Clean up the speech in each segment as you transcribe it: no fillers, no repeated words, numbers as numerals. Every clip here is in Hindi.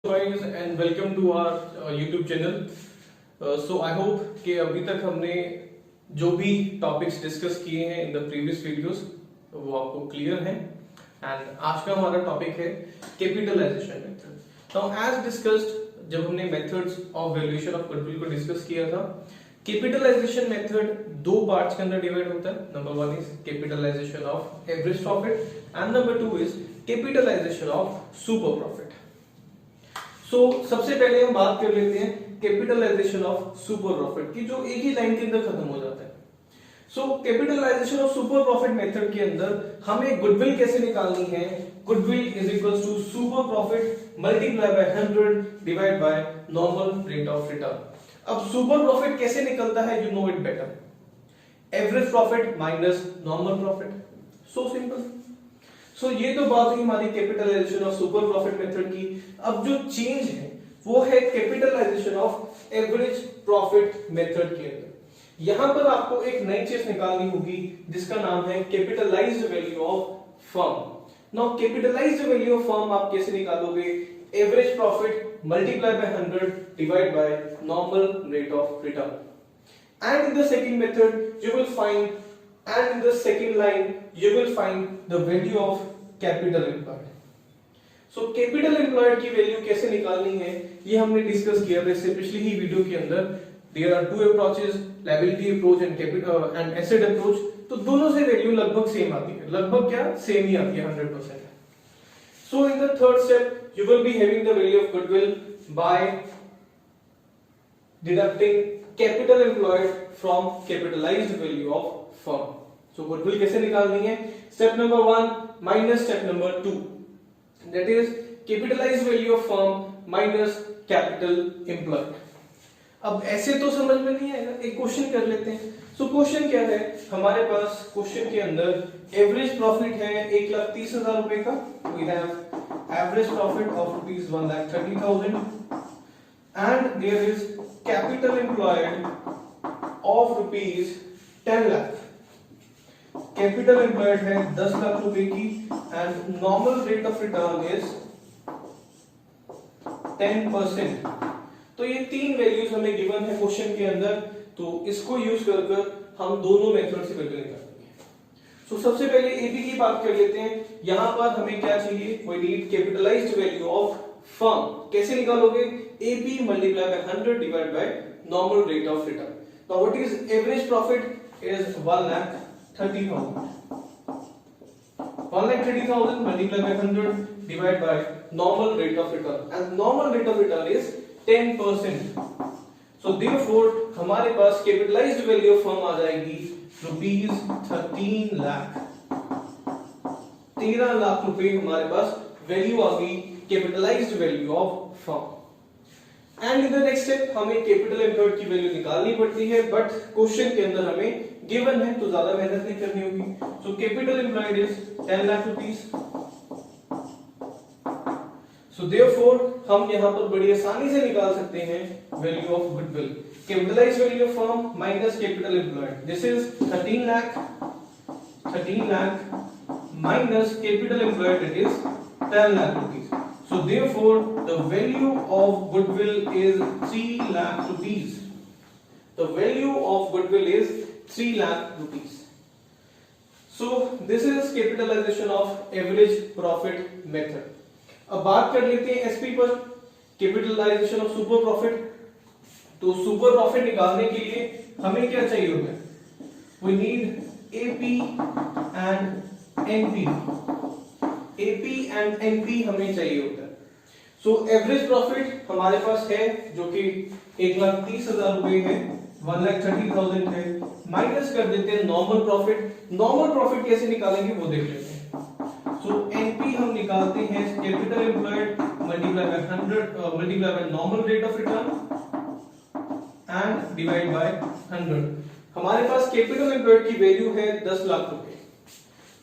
guys and welcome to our YouTube channel. So I hope कि अभी तक हमने जो भी टॉपिक्स डिस्कस किए हैं इन द प्रीवियस वीडियोस वो आपको क्लियर हैं एंड आज का हमारा टॉपिक है capitalisation method. Now as discussed जब हमने methods of valuation of goodwill को डिस्कस किया था, कैपिटलाइजेशन मेथड दो पार्ट्स के अंदर डिवाइड होता है। Number one is capitalisation of average profit and number two is capitalisation of super profit. So सबसे पहले हम बात कर लेते हैं कैपिटलाइजेशन ऑफ सुपर प्रॉफिट की, जो एक ही लाइन के अंदर खत्म हो जाता है। So capitalisation of super profit method के अंदर हमें गुडविल कैसे निकालनी है। Goodwill is equals to super profit multiply by 100 divide by normal rate of return. अब सुपर प्रॉफिट कैसे निकलता है, you know it better. Average profit minus normal profit, so simple. So ये तो बात हुई हमारी capitalisation of super profit method की। अब जो चेंज है वो है capitalisation of average profit method के अंदर। यहां पर आपको एक नई चीज निकालनी होगी जिसका नाम है capitalised value of firm. Now capitalised value of firm आप कैसे निकालोगे? Average profit multiply by 100 divide by normal rate of return. And in the second method you will find, and in the second line you will find the value of capital employed. So capital employed की वैल्यू कैसे निकालनी है ये हमने डिस्कस किया था इससे पिछली ही वीडियो के अंदर। There are two approaches, liability approach and capital and asset approach। तो दोनों से वैल्यू लगभग सेम आती है, लगभग क्या सेम ही आती है 100%। So in the third step you will be having the value of goodwill by deducting capital employed from capitalized value of firm। So goodwill कैसे निकालनी है? Step number 1 minus step number 2, that is capitalized value of firm minus capital employed। अब ऐसे तो समझ में नहीं आएगा, एक क्वेश्चन कर लेते हैं। सो क्वेश्चन क्या है हमारे पास? क्वेश्चन के अंदर एवरेज प्रॉफिट है 1,30,000 रुपए का। We have average profit of rupees 1,30,000 and there is capital employed of rupees 10 lakh। Capital employed है 10 लाख रुपए की and normal rate of return is 10%। तो ये तीन वैल्यूज हमें गिवन है क्वेश्चन के अंदर, तो इसको यूज कर हम दोनों मेथड से वैल्यू निकालेंगे। सो सबसे पहले एपी की बात कर लेते हैं। यहां पर हमें क्या चाहिए? We need capitalized value of firm. कैसे निकालोगे? AP multiplied by 100 divided by normal rate of return। Now what is average profit? Is 1,30,000। 1,30,000 multiplied by 100 divided by normal rate of return, and normal rate of return is 10%। So therefore हमारे पास capitalized value of firm आ जाएगी रुपीज 13 लाख। 13 लाख रुपए हमारे पास वैल्यू आ गई capitalised value of firm. And in the next step हमें कैपिटल एम्प्लॉयड की वैल्यू निकालनी पड़ती है, बट क्वेश्चन के अंदर हमें गिवन है तो ज्यादा मेहनत नहीं करनी होगी। So capital employed is 10 lakh rupees. So therefore हम यहां पर बड़ी आसानी से निकाल सकते हैं value of goodwill. Capitalised value of firm minus capital employed, this is 13 lakh minus capital employed, it is 10 lakh rupees। So therefore the value of goodwill is 3 lakh rupees। The value of goodwill is 3 lakh rupees। So this is capitalization of average profit method। अब बात कर लेते हैं एसपी पर, कैपिटलाइजेशन ऑफ सुपर प्रॉफिट। तो सुपर प्रॉफिट निकालने के लिए हमें क्या चाहिए होगा? We need AP and NP। AP and NP हमें चाहिए होता है। सो एवरेज प्रॉफिट हमारे पास है जो कि 1,30,000 रुपए है, 1,30,000 है, माइनस कर देते हैं नॉर्मल प्रॉफिट। नॉर्मल प्रॉफिट कैसे निकालेंगे वो देख लेते हैं। सो एनपी हम निकालते हैं capital employed multiply by 100 multiply by normal rate of return and divide by 100। हमारे पास कैपिटल एम्प्लॉयड की वैल्यू है 10 लाख रुपए।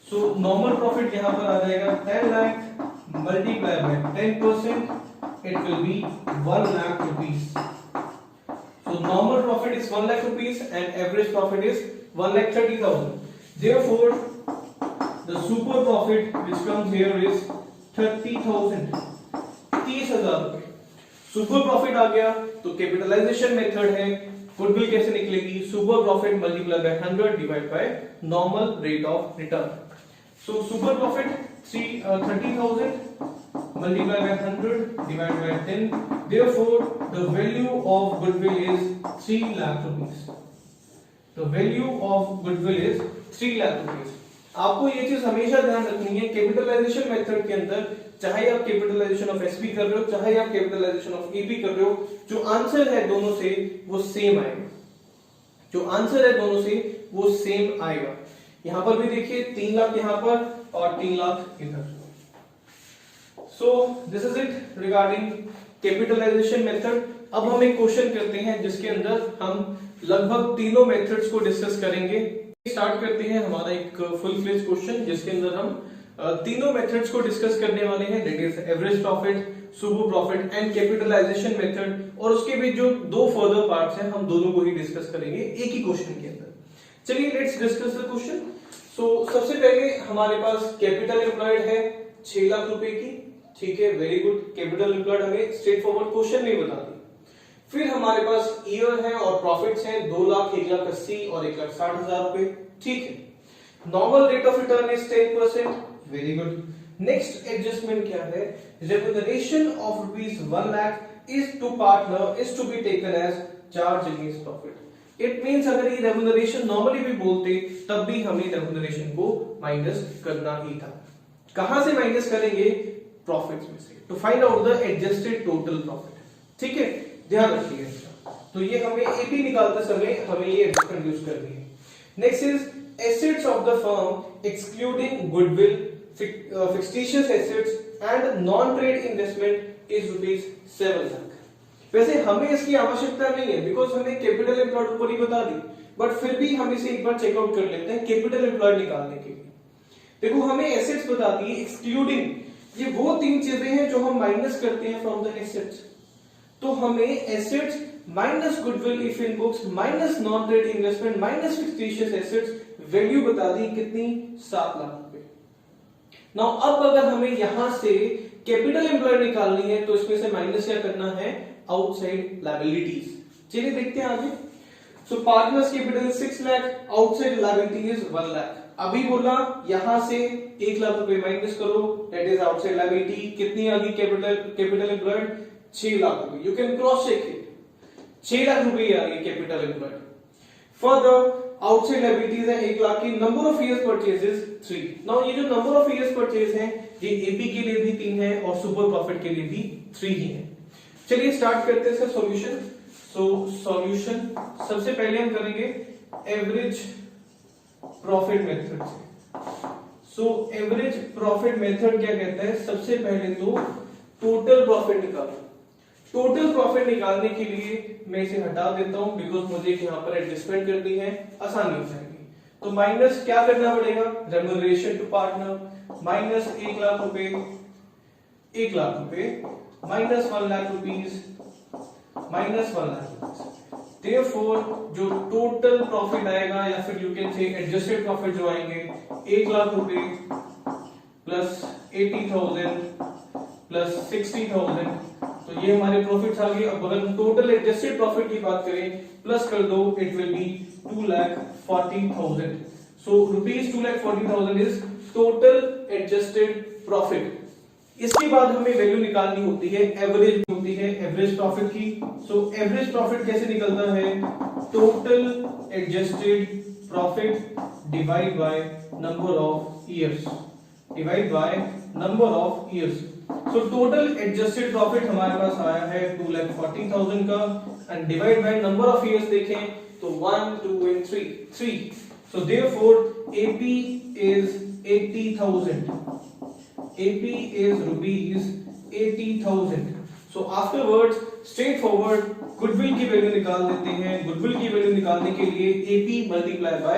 सो नॉर्मल प्रॉफिट यहां पर आ जाएगा 10 lakh multiplied by 10%, it will be 1 lakh rupees। So normal profit is 1 lakh rupees and average profit is 1,30,000। Therefore the super profit which comes here is 30,000, 30,000 रुपए। सुपर प्रॉफिट आ गया तो कैपिटलाइजेशन मेथड है, गुडविल कैसे निकलेगी, super profit multiply by 100 divide by normal rate of return. So super profit 30,000 multiply by 100 divided by 10, therefore the value of goodwill is 3 lakh rupees. The value of goodwill is 3 lakh rupees. आपको ये चीज हमेशा ध्यान रखनी है, कैपिटलाइजेशन मेथड के अंदर चाहे आप कैपिटलाइजेशन ऑफ एसपी कर रहे हो चाहे आप कैपिटलाइजेशन ऑफ ईपी कर रहे हो, जो आंसर है दोनों से वो सेम आएगा, जो आंसर है दोनों से वो सेम आएगा। यहां पर भी देखिए 3 लाख यहां पर और 3 लाख इधर। So this is it regarding capitalization method। अब हम एक क्वेश्चन करते हैं जिसके अंदर हम लगभग तीनों मेथड्स को डिस्कस करेंगे। स्टार्ट करते हैं हमारा एक फुल फ्लेज क्वेश्चन जिसके अंदर हम तीनों मेथड्स को डिस्कस करने वाले हैं, that is average profit, super profit and capitalization method. और उसके बीच जो दो फर्दर पार्ट्स हैं हम दोनों को ही डिस्कस करेंगे एक ही क्वेश्चन के अंदर। चलिए लेट्स डिस्कस द क्वेश्चन। सो सबसे पहले हमारे पास कैपिटल एम्प्लॉयड है 6 लाख रुपए की, ठीक है, वेरी गुड। कैपिटल एम्प्लॉयड हमें स्ट्रेट फॉरवर्ड क्वेश्चन में बता दी। फिर हमारे पास ईयर है और प्रॉफिट्स हैं 2 लाख, 1,80,000 और 1,60,000 रुपए, ठीक है। Normal rate of return is 10%, very good. Next adjustment क्या है, remuneration of rupees 1 lakh is to partner is to be taken as charge against profit. It means अगर ये रेम्यूनरेशन नॉर्मली भी बोलते तब भी हमें रेम्यूनरेशन को माइनस करना ही था। कहां से माइनस करेंगे, प्रॉफिट्स में से, to find out the adjusted total profit, ठीक है, ध्यान रखिएगा। तो ये हमें एपी निकालते समय हमें ये एडजस्टमेंट यूज करनी है। Next is assets of the firm excluding goodwill, fictitious assets and non trade investment is ₹7 lakh. वैसे हमें इसकी आवश्यकता नहीं है बिकॉज हमें कैपिटल एम्प्लॉयड ऊपर ही बता दी, बट फिर भी हम इसे एक बार चेकआउट कर लेते हैं कैपिटल एम्प्लॉयड निकालने के लिए। देखो हमें एसेट्स बता दी एक्सक्लूडिंग, ये वो तीन चीजें हैं जो हम माइनस करते हैं फ्रॉम द एसेट्स। तो हमें assets minus goodwill if in books minus non trade investment minus fictitious assets, value बता दी कितनी, 7 लाख रुपए। नाउ अब अगर हमें यहां से कैपिटल एम्प्लॉयड निकालनी है तो इसमें से माइनस क्या करना है, आउटसाइड लायबिलिटीज। चलिए देखते हैं आगे। So partners capital 6 lakh, outside liability is 1 lakh. अभी बोला यहां से 1 लाख रुपए माइनस करो, दैट इज आउटसाइड लायबिलिटी। कितनी आ गई कैपिटल एम्प्लॉयड, 6 लाख रुपए। You can cross check it, 6 lakh रुपए आ गई capital employed. Further outside liabilities है 1 लाख की। Number of years purchases 3। Now ये जो नंबर ऑफ इयर्स परचेज हैं ये एपी के लिए भी 3 है और सुपर प्रॉफिट के लिए भी 3 ही है। चलिए स्टार्ट करते हैं इसका सॉल्यूशन। सो सॉल्यूशन सबसे पहले हम करेंगे एवरेज प्रॉफिट मेथड से। सो एवरेज प्रॉफिट मेथड क्या कहता है, सबसे पहले तो टोटल प्रॉफिट निकालो। टोटल प्रॉफिट निकालने के लिए मैं इसे हटा देता हूं बिकॉज मुझे यहाँ पर एडजस्टमेंट करनी है, आसानी हो जाएगी। तो माइनस क्या करना पड़ेगा, remuneration to partner minus 1 lakh रुपए, 1 लाख रुपए minus 1 lakh rupees minus 1 lakh rupees. Therefore, जो टोटल प्रॉफिट आएगा या फिर you can say adjusted profit जो आएंगे 1 लाख रुपए प्लस 80,000 प्लस 60,000, तो ये हमारे प्रॉफिट्स आ गए। अब अगर हम टोटल एडजस्टेड प्रॉफिट की बात करें प्लस कर दो, it will be 2,40,000। So rupees 2,40,000 is total adjusted profit. इसके बाद हमें वैल्यू निकालनी होती है एवरेज, होती है एवरेज प्रॉफिट की। सो एवरेज प्रॉफिट कैसे निकलता है, total adjusted profit divide by number of years, divide by number of years. So total adjusted profit हमारे पास आया है 2,40,000 का and divide by number of years देखें तो 1 2 and 3। So therefore AP is 80,000, AP is rupees 80,000. So afterwards, straightforward, goodwill की वैल्यू निकाल देते हैं। goodwill की वैल्यू निकालने के लिए AP multiply by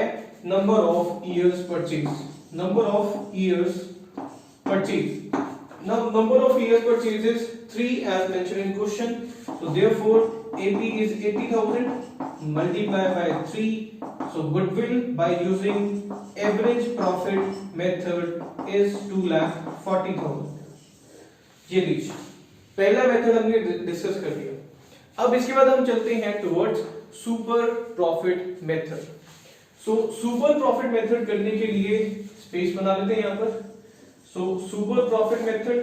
number of years purchase, number of years purchase. Now number of years purchase is 3 as mentioned in question. So therefore AP is 80,000 multiply by 3. So goodwill by using average profit method is 2,40,000. ये लीजिए पहला मेथड हमने डिस्कस कर दिया। अब इसके बाद हम चलते हैं towards super profit method. So super profit method करने के लिए स्पेस बना लेते हैं यहाँ पर। सो सुपर प्रॉफिट मेथड,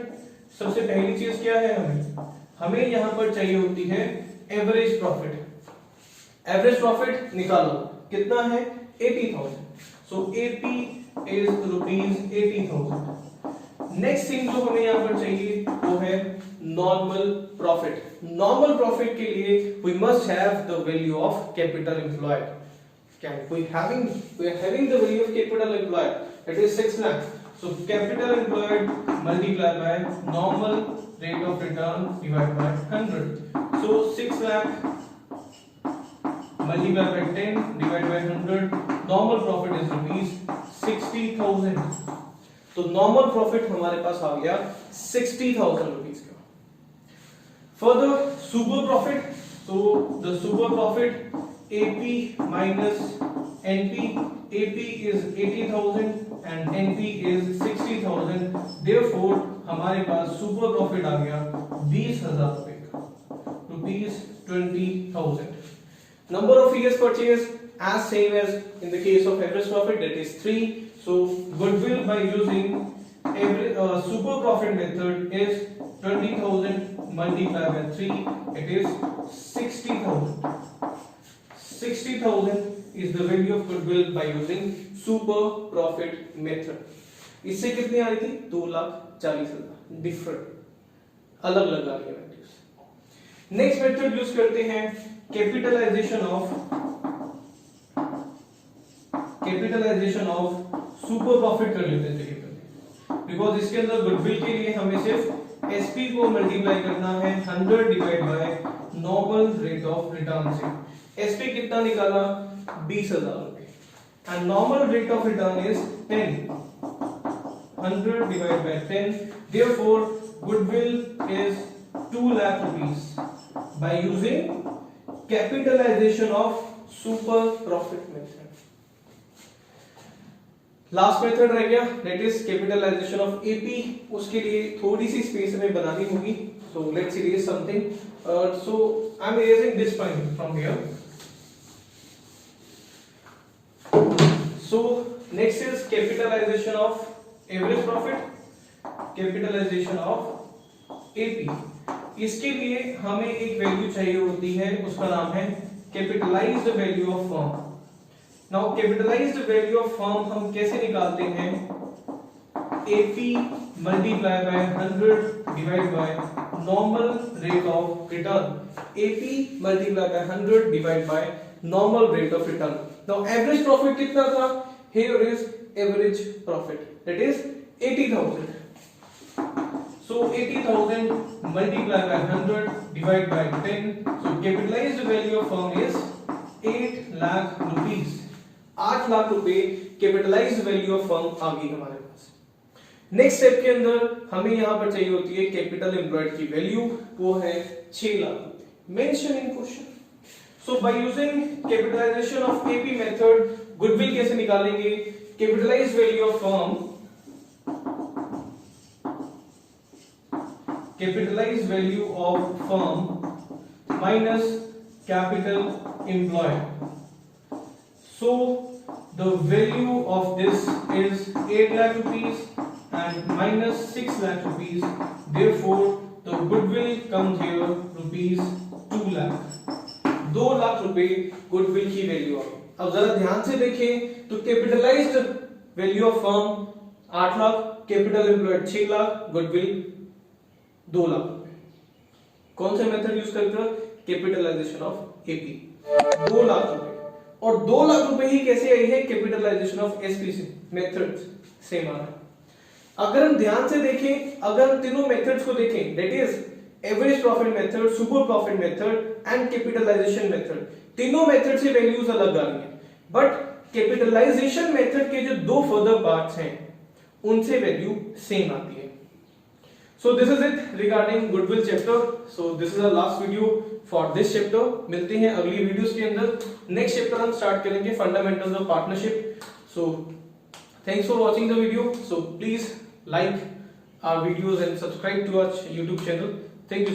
सबसे पहली चीज क्या है, हमें यहाँ पर चाहिए होती है एवरेज प्रॉफिट। एवरेज प्रॉफिट निकालो, कितना है 80,000। So AP is rupees 80,000। Next thing जो हमें यहाँ पर चाहिए वो है नॉर्मल प्रॉफिट। नॉर्मल प्रॉफिट के लिए we must have the value of capital employed. we are having the value of capital employed, that is 6 lakh. So capital employed multiplied by normal rate of return divided by 100. So 6 lakh multiplied by 10 divided by 100, normal profit is rupees 60,000. तो normal profit हमारे पास आ गया 60,000 rupees का। Further super profit, so the super profit AP minus NP, AP is 80,000 and NP is 60,000, therefore हमारे पास सुपर प्रॉफिट आ गया 20,000 रुपए का, rupees 20,000। Number of years purchase as same as in the case of average profit, that is 3. So goodwill by using super profit method is 20,000 multiplied by 3, it is 60,000. 60,000 is the value of goodwill by using super profit method. इससे कितनी आ रही थी 2,40,000। डिफरेंट अलग अलग आ रही है वैल्यूज। नेक्स्ट मेथड यूज करते हैं कैपिटलाइजेशन ऑफ सुपर प्रॉफिट कर लेते हैं पहले, बिकॉज इसके अंदर गुडविल के लिए हमें सिर्फ एसपी को मल्टीप्लाई करना है 100 divide by normal rate of return से। एसपी कितना निकाला 20,000 रुपए and normal rate of return is 10, 100 divide by 10, therefore goodwill is 2 lakh rupees by using capitalization of super profit method. Last method रह गया, that is capitalisation of AP. उसके लिए थोड़ी सी स्पेस हमें बनानी होगी, so let's erase something. So I am erasing this point from here. So next is capitalization of average profit, capitalization of AP। इसके लिए हमें एक वैल्यू चाहिए होती है, उसका नाम है capitalized value of firm। Now capitalized value of firm हम कैसे निकालते हैं, AP multiply by 100 divide by normal rate of return। AP multiply by 100 divide by normal rate of return। Now average profit कितना था, here is average profit, that is 80,000। So 80,000 multiply by 100 divide by 10, so capitalized value of firm is 8 lakh rupees। 8 lakh रुपए कैपिटलाइज्ड वैल्यू ऑफ फर्म आ गई हमारे पास। नेक्स्ट स्टेप के अंदर हमें यहां पर चाहिए होती है कैपिटल एम्प्लॉयड की वैल्यू, वो है 6 लाख रुपए, mention in question. So by using capitalization of AP method, goodwill कैसे निकालेंगे, capitalized value of firm, capitalized value of firm minus capital employed। So the value of this is 8 lakh rupees and minus 6 lakh rupees, therefore the goodwill comes here rupees 2 lakh। 2 lakh रुपए गुडविल की वैल्यू आ गई। अब जरा ध्यान से देखें तो capitalised value of firm 8 lakh, capital employed 6 lakh, goodwill 2 lakh रुपए। कौन सा मेथड यूज करते हो, कैपिटलाइजेशन ऑफ एपी। 2 लाख रुपए, और 2 लाख रुपए ही कैसे आई है, कैपिटलाइजेशन ऑफ एसपी से। मेथड सेम आ रहा है। अगर हम ध्यान से देखें, अगर हम तीनों मेथड्स को देखें, that is average profit method, super profit method and capitalization method, तीनों मेथड से वैल्यूज अलग आ रही हैं, बट कैपिटलाइजेशन मेथड के जो 2 फर्दर पार्ट्स हैं उनसे वैल्यू सेम आती है। So this is it regarding goodwill chapter. So this is our last video for this chapter. मिलते हैं अगली वीडियोस के अंदर। नेक्स्ट चैप्टर हम स्टार्ट करेंगे fundamentals of partnership. So thanks for watching the video. So please like our videos and subscribe to our YouTube channel. Thank you.